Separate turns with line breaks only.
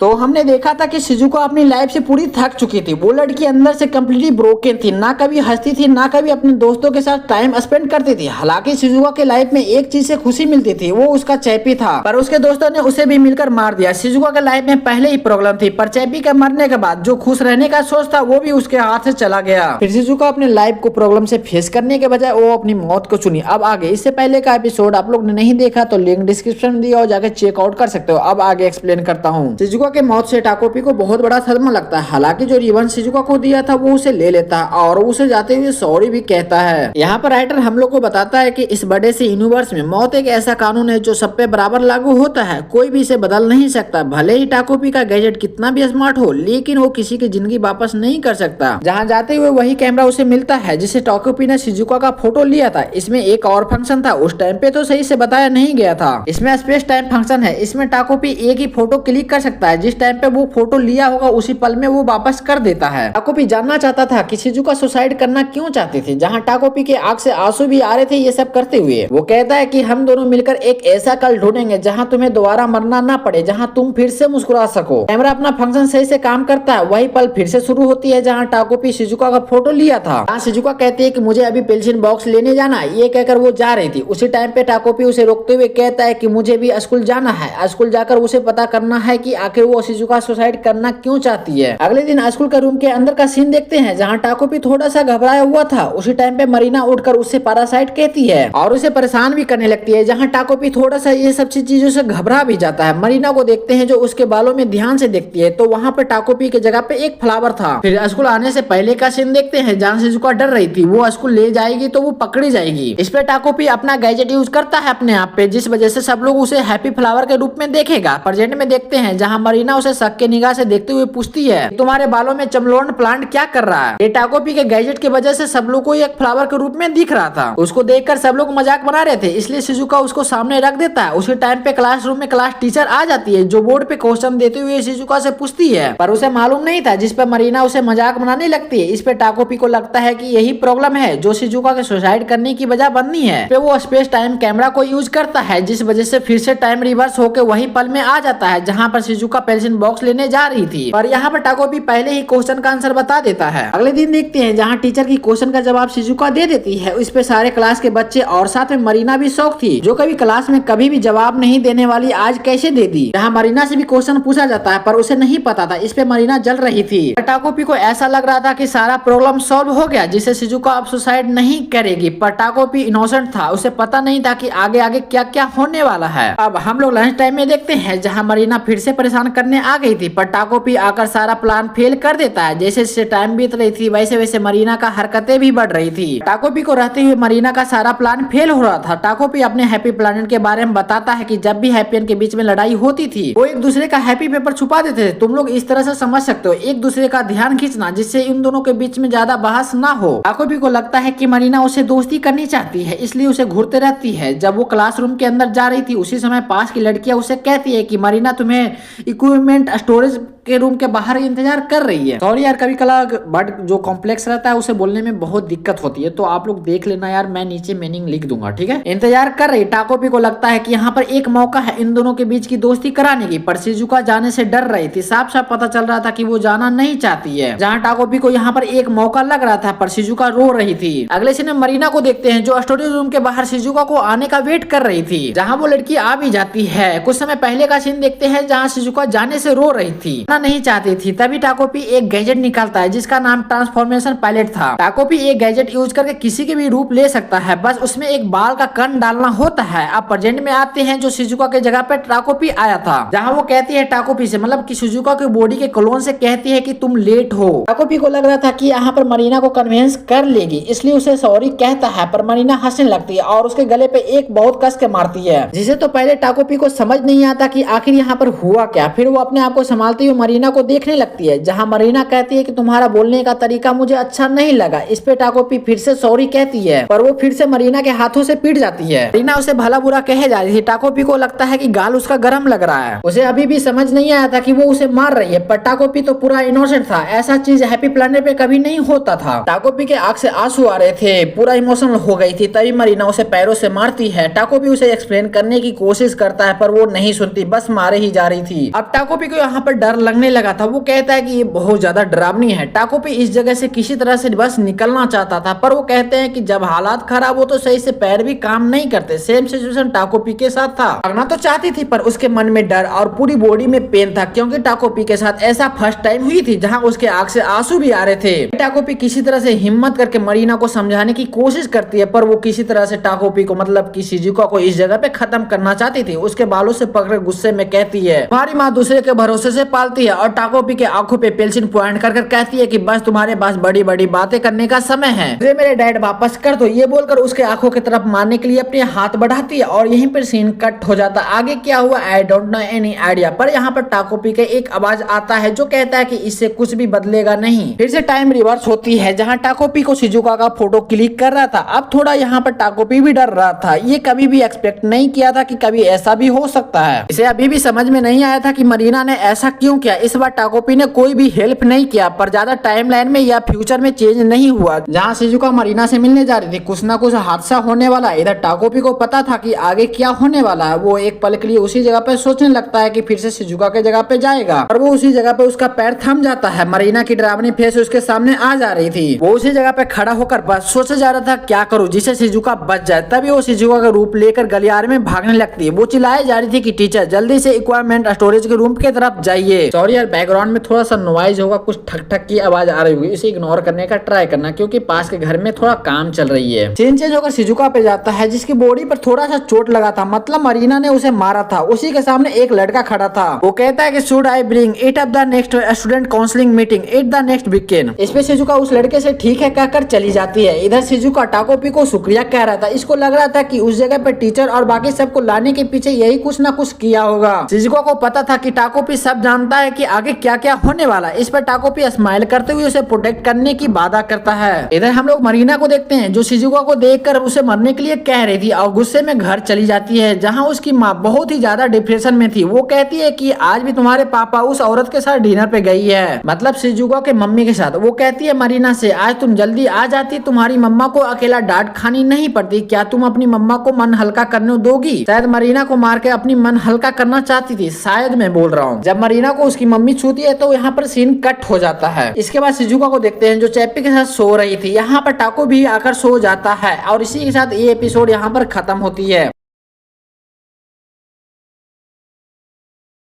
तो हमने देखा था कि शिजुका अपनी लाइफ से पूरी थक चुकी थी। वो लड़की अंदर से कम्प्लीटली ब्रोकन थी, ना कभी हंसती थी ना कभी अपने दोस्तों के साथ टाइम स्पेंड करती थी। हालांकि शिजुका के लाइफ में एक चीज से खुशी मिलती थी, वो उसका चैपी था, पर उसके दोस्तों ने उसे भी मिलकर मार दिया। शिजुका के लाइफ में पहले ही प्रॉब्लम थी, पर चैपी के मरने के बाद जो खुश रहने का सोच था वो भी उसके हाथ से चला गया। फिर शिजुका अपने लाइफ को प्रॉब्लम से फेस करने के बजाय वो अपनी मौत को चुनी। अब आगे, इससे पहले का एपिसोड आप लोग ने नहीं देखा तो लिंक डिस्क्रिप्शन में दिया और जाके चेकआउट कर सकते हो। अब आगे एक्सप्लेन करता हूँ। शिजुका के मौत से टाकोपी को बहुत बड़ा सदमा लगता है। हालांकि जो रिवन शिजुका को दिया था वो उसे ले लेता है और उसे जाते हुए सॉरी भी कहता है। यहाँ पर राइटर हम लोग को बताता है कि इस बड़े से यूनिवर्स में मौत एक ऐसा कानून है जो सब पे बराबर लागू होता है, कोई भी इसे बदल नहीं सकता। भले ही टाकोपी का गैजेट कितना भी स्मार्ट हो, लेकिन वो किसी की जिंदगी वापस नहीं कर सकता। जहाँ जाते हुए वही कैमरा उसे मिलता है जिसे टाकोपी ने शिजुका का फोटो लिया था। इसमें एक और फंक्शन था, उस टाइम पे तो सही से बताया नहीं गया था। इसमें स्पेस टाइम फंक्शन है। इसमें टाकोपी एक ही फोटो क्लिक कर सकता है, जिस टाइम पे वो फोटो लिया होगा उसी पल में वो वापस कर देता है। टाकोपी जानना चाहता था कि शिजुका सुसाइड करना क्यों चाहती थी। जहाँ टाकोपी के आंख से आंसू भी आ रहे थे ये सब करते हुए। वो कहता है कि हम दोनों मिलकर एक ऐसा कल ढूंढेंगे जहाँ तुम्हें दोबारा मरना ना पड़े, जहाँ तुम फिर से मुस्कुरा सको। कैमरा अपना फंक्शन सही से काम करता है। वही पल फिर से शुरू होती है जहाँ टाकोपी शिजुका का फोटो लिया था। जहाँ शिजुका कहती है कि मुझे अभी पेंसिल बॉक्स लेने जाना है, ये कहकर वो जा रही थी। उसी टाइम पे टाकोपी उसे रोकते हुए कहता है कि मुझे भी स्कूल जाना है, स्कूल जाकर उसे पता करना है कि आखिर वो शिजुका सुसाइड करना क्यों चाहती है। अगले दिन स्कूल के रूम के अंदर का सीन देखते हैं जहाँ टाकोपी थोड़ा सा घबराया हुआ था। उसी टाइम पे मरीना उठकर उससे पैरासाइट कहती है और उसे परेशान भी करने लगती है। जहाँ टाकोपी थोड़ा सा ये सब चीजों से घबरा भी जाता है। मरीना को देखते हैं जो उसके बालों में ध्यान से देखती है, तो वहाँ पे टाकोपी की जगह पे एक फ्लावर था। फिर स्कूल आने से पहले का सीन देखते हैं जहाँ शिजुका डर रही थी वो स्कूल ले जाएगी तो वो पकड़ी जाएगी। इस पे टाकोपी अपना गैजेट यूज करता है अपने आप पे, जिस वजह से सब लोग उसे हैप्पी फ्लावर के रूप में देखेगा। प्रेजेंट में देखते हैं जहाँ मरीना उसे शक के निगाह से देखते हुए पूछती है तुम्हारे बालों में चमलोन प्लांट क्या कर रहा है। ये टाकोपी के गैजेट की वजह से सब लोग को एक फ्लावर के रूप में दिख रहा था। उसको देखकर सब लोग मजाक बना रहे थे, इसलिए शिजुका उसको सामने रख देता है। उसी टाइम पे क्लासरूम में क्लास टीचर आ जाती है जो बोर्ड पे क्वेश्चन देते हुए शिजुका से पूछती है, पर उसे मालूम नहीं था, जिस पर मरीना उसे मजाक बनाने लगती है। इस पे टाकोपी को लगता है कि यही प्रॉब्लम है जो शिजुका के सुसाइड करने की वजह बननी है। फिर वो स्पेस टाइम कैमरा को यूज करता है, जिस वजह से फिर से टाइम रिवर्स होकर वही पल में आ जाता है जहाँ पर शिजुका पेंसिल बॉक्स लेने जा रही थी। और यहाँ पर टाकोपी पहले ही क्वेश्चन का आंसर बता देता है। अगले दिन देखते हैं जहाँ टीचर की क्वेश्चन का जवाब शिजुका दे देती है। इस पे सारे क्लास के बच्चे और साथ में मरीना भी शौक थी, जो कभी क्लास में कभी भी जवाब नहीं देने वाली आज कैसे दे दी। जहाँ मरीना से भी क्वेश्चन पूछा जाता है पर उसे नहीं पता था। इस पे मरीना जल रही थी। टाकोपी को ऐसा लग रहा था कि सारा प्रॉब्लम सॉल्व हो गया, जिससे शिजुका अब सुसाइड नहीं करेगी। पर टाकोपी इनोसेंट था, उसे पता नहीं था कि आगे आगे क्या क्या होने वाला है। अब हम लोग लंच टाइम में देखते हैं जहाँ मरीना फिर से परेशान करने आ गई थी, पर टाकोपी आकर सारा प्लान फेल कर देता है। जैसे जैसे टाइम बीत रही थी वैसे वैसे मरीना का हरकतें भी बढ़ रही थी। टाकोपी को रहते हुए मरीना का सारा प्लान फेल हो रहा था। टाकोपी अपने हैप्पी प्लानेट के बारे में बताता है कि जब भी हैप्पियन के बीच में लड़ाई होती थी वो एक दूसरे का हैप्पी पेपर छुपा देते थे। तुम लोग इस तरह से समझ सकते हो, एक दूसरे का ध्यान खींचना, जिससे इन दोनों के बीच में ज्यादा बहस ना हो। टाकोपी को लगता है कि मरीना उसे दोस्ती करनी चाहती है, इसलिए उसे घूरते रहती है। जब वो क्लासरूम के अंदर जा रही थी उसी समय पास की लड़कियां उसे कहती है कि मरीना तुम्हें इक्विपमेंट स्टोरेज के रूम के बाहर इंतजार कर रही है। सॉरी यार, कभी कला बट जो कॉम्प्लेक्स रहता है उसे बोलने में बहुत दिक्कत होती है, तो आप लोग देख लेना यार, मैं नीचे मीनिंग लिख दूंगा, ठीक है। इंतजार कर रही। टाकोपी को लगता है कि यहाँ पर एक मौका है इन दोनों के बीच की दोस्ती कराने की, पर शिजुका जाने से डर रही थी। साफ साफ पता चल रहा था कि वो जाना नहीं चाहती है। जहाँ टाकोपी को यहाँ पर एक मौका लग रहा था, पर शिजुका रो रही थी। अगले सीन में मरीना को देखते हैं जो स्टोरेज रूम के बाहर शिजुका को आने का वेट कर रही थी। जहाँ वो लड़की आ भी जाती है। कुछ समय पहले का सीन देखते हैं जहाँ शिजुका जाने से रो रही थी, नहीं चाहती थी। तभी टाकोपी एक गैजेट निकालता है जिसका नाम ट्रांसफॉर्मेशन पायलट था। टाकोपी एक गैजेट यूज करके किसी के भी रूप ले सकता है, बस उसमें एक बाल का कण डालना होता है। अब प्रेजेंट में आते हैं जो शिजुका के जगह पे टाकोपी आया था, जहाँ वो कहती है टाकोपी से, मतलब कि शिजुका के बॉडी के क्लोन से कहती है कि तुम लेट हो। टाकोपी को लग रहा था कि यहाँ पर मरीना को कन्विंस कर लेगी, इसलिए उसे सॉरी कहता है, पर मरीना हंसने लगती है और उसके गले पे एक बहुत कस के मारती है, जिसे तो पहले टाकोपी को समझ नहीं आता कि आखिर यहाँ पर हुआ क्या। फिर वो अपने आप को संभालती हुई मरीना को देखने लगती है, जहाँ मरीना कहती है कि तुम्हारा बोलने का तरीका मुझे अच्छा नहीं लगा। इस पे टाकोपी फिर से सॉरी कहती है, पर वो फिर से मरीना के हाथों से पीट जाती है। मरीना उसे भला बुरा कहे जा रही थी। टाकोपी को लगता है कि गाल उसका गर्म लग रहा है। उसे अभी भी समझ नहीं आया था कि वो उसे मार रही है, पर टाकोपी तो पूरा इनोसेंट था। ऐसा चीज हैप्पी प्लैनेट पे कभी नहीं होता था। टाकोपी के आंख से आंसू आ रहे थे, पूरा इमोशनल हो गई थी। तभी मरीना उसे पैरों से मारती है। टाकोपी उसे एक्सप्लेन करने की कोशिश करता है, पर वो नहीं सुनती, बस मारे ही जा रही थी। अब अब टाकोपी को यहाँ पर डर लगने लगा था। वो कहता है कि ये बहुत ज्यादा डरावनी है। टाकोपी इस जगह से किसी तरह से बस निकलना चाहता था, पर वो कहते हैं कि जब हालात खराब हो तो सही से पैर भी काम नहीं करते। सेम सिचुएशन टाकोपी के साथ था। भागना तो चाहती थी पर उसके मन में डर और पूरी बॉडी में पेन था, क्योंकि टाकोपी के साथ ऐसा फर्स्ट टाइम हुई थी जहां उसके आंख से आंसू भी आ रहे थे। टाकोपी किसी तरह से हिम्मत करके मरीना को समझाने की कोशिश करती है, पर वो किसी तरह से टाकोपी को मतलब कि शिजुका को इस जगह पे खत्म करना चाहती थी। उसके बालों से पकड़ गुस्से में कहती है हमारी माँ दूसरे के भरोसे से पालती है, और टाकोपी के आंखों पे पेंसिल पॉइंट कर कहती है कि बस तुम्हारे पास बड़ी बड़ी बातें करने का समय है, मुझे मेरे डैड वापस कर दो। ये बोलकर उसके आंखों की तरफ मारने के लिए अपने हाथ बढ़ाती है और यहीं पर सीन कट हो जाता। आगे क्या हुआ I don't know any idea, पर यहाँ पर टाकोपी के एक आवाज आता है जो कहता है कि इससे कुछ भी बदलेगा नहीं। फिर से टाइम रिवर्स होती है जहाँ टाकोपी को शिजुका का फोटो क्लिक कर रहा था। अब थोड़ा यहाँ पर टाकोपी भी डर रहा था। ये कभी भी एक्सपेक्ट नहीं किया था कि कभी ऐसा भी हो सकता है। इसे अभी भी समझ में नहीं आया था कि मरीना ने ऐसा क्यों किया। इस बार टाकोपी ने कोई भी हेल्प नहीं किया, पर ज्यादा टाइमलाइन में या फ्यूचर में चेंज नहीं हुआ। जहाँ शिजुका मरीना से मिलने जा रही थी कुछ ना कुछ हादसा होने वाला है। इधर टाकोपी को पता था कि आगे क्या होने वाला है। वो एक पल के लिए उसी जगह पे सोचने लगता है कि फिर से शिजुका के जगह पे जाएगा, और वो उसी जगह पे उसका पैर थम जाता है। मरीना की डरावनी फेस उसके सामने आ जा रही थी। वो उसी जगह पे खड़ा होकर बस सोचे जा रहा था क्या करूं जिससे शिजुका बच जाए। तभी वो शिजुका का रूप लेकर गलियारे में भागने लगती है। वो चिल्लाए जा रही थी कि टीचर जल्दी से इक्विपमेंट स्टोरेज के रूम की तरफ जाइए। सॉरी यार बैकग्राउंड में थोड़ा सा नॉइज होगा, कुछ ठक ठक की आवाज आ रही होगी, इसे इग्नोर करने का ट्राई करना क्योंकि पास के घर में थोड़ा काम चल रही है। सीन चेंज होकर शिजुका पे जाता है जिसकी बॉडी पर थोड़ा सा चोट लगा था, मतलब मरीना ने उसे मारा था। उसी के सामने एक लड़का खड़ा था। वो कहता है कि should I bring it up the next student counselling meeting it the next weekend. इस पे शिजुका उस लड़के से ठीक है कहकर चली जाती है। इधर शिजुका टाकोपी को शुक्रिया कह रहा था। इसको लग रहा था कि उस जगह पे टीचर और बाकी सबको लाने के पीछे यही कुछ ना कुछ किया होगा। शिजुका को पता था कि टाकोपी सब जानता है कि आगे क्या क्या होने वाला। इस पर टाकोपी स्माइल करते हुए उसे प्रोटेक्ट करने की वादा करता है। इधर हम लोग मरीना को देखते हैं जो शिजुका को देखकर उसे मरने के लिए कह रही थी और गुस्से में घर चली जाती है जहाँ उसकी माँ बहुत ही ज्यादा डिप्रेशन में थी। वो कहती है कि आज भी तुम्हारे पापा उस औरत के साथ डिनर पे गई है, मतलब शिजुका के मम्मी के साथ। वो कहती है मरीना से आज तुम जल्दी आ जाती तुम्हारी मम्मा को अकेला डांट खानी नहीं पड़ती। क्या तुम अपनी मम्मा को मन हल्का करने दोगी? शायद मरीना को मार के अपनी मन हल्का करना चाहती थी, शायद मैं बोल रहा हूँ। जब मरीना को उसकी मम्मी छूती है तो यहाँ पर सीन कट हो जाता है। इसके बाद शिजुका को देखते हैं जो चैप्पी के साथ सो रही थी। यहाँ पर टाको भी आकर सो जाता है और इसी के साथ ये एपिसोड यहाँ पर खत्म होती है।